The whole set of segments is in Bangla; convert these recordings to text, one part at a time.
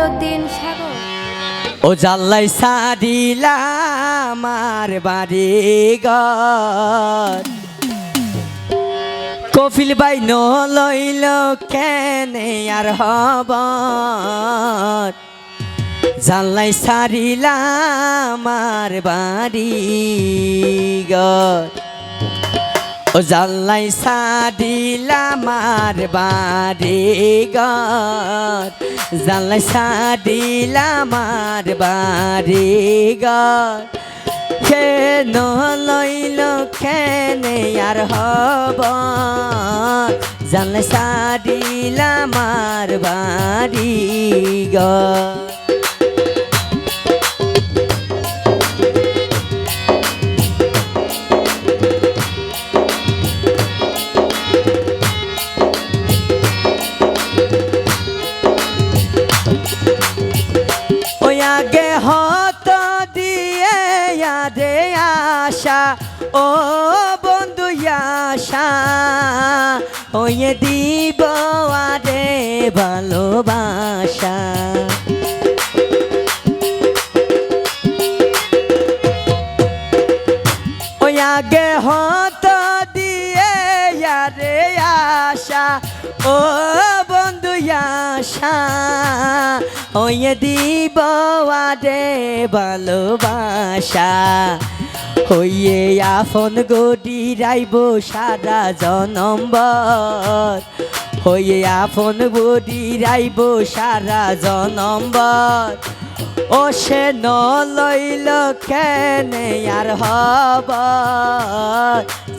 মঈনুদ্দিন সাগর। ও জাল্লাই সাদিলা আমার বাড়ি ঘর কফিল বাই নলইল কেনে আর হবর জাল্লাই সারিলা আমার বাড়ি ঘর ও জাল্লাই সাদিলা আমার বাড়ি ঘর জাল্লাই সাদিলা আমার বাড়ি ঘর কেন লইল কেনে আর হব জাল্লাই সাদিলা আমার বাড়ি ঘর আগে হত দিয়ে আরে আশা ও বন্ধু আশা ওয়ে দিব আরে ভালোবাসা ওই আগে হত দিয়ে আরে আশা ও বন্ধু আশা ওয়ে দিব আরে ভালোবাসা হইয়ে আফন গডি রাইব সারা জনম্বর হইয়ে আফন গডি রাইব সারা জনম্বর ও সে নলইল কেনে আর হব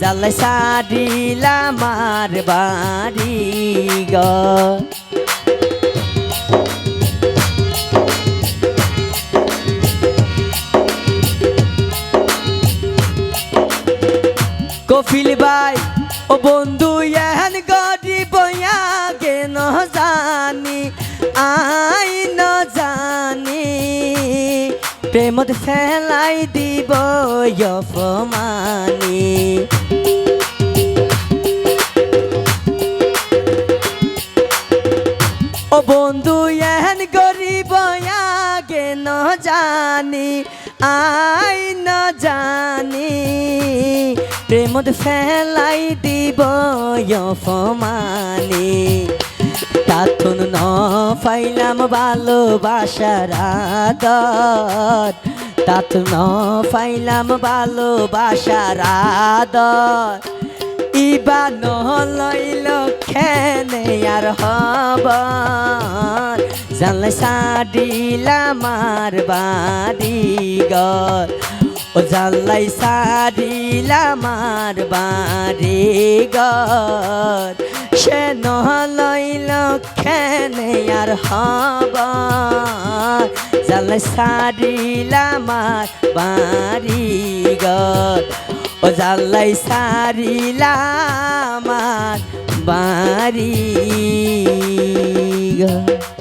জাল্লাই সাদিলা আমার বাড়ি ঘর কফিল ভাই ও বন্ধু এহেন গডি বইয়া গে ন জানি আই ন জানি প্রেমত ফেলাই দিব অপমানি ও বন্ধু এহেন গরিব আগে ন জানি আই ন জানি প্রেমত ফেলাই দিব অপমানি তাতুন ন পাইলাম ভালোবাসার আদর তাতুন ন পাইলাম ভালোবাসার আদর ইবা নলইল কেনে আর হব জাল্লাই সাদিলা আমার বাড়ি ঘর ও জাল্লাই সাদিলা আমার বাড়ি ঘর সে নলইল কেনে আর হব জাল্লাই সাদিলা আমার বাড়ি ঘর ও জাল্লাই সারিলা আমার বাড়ি ঘর।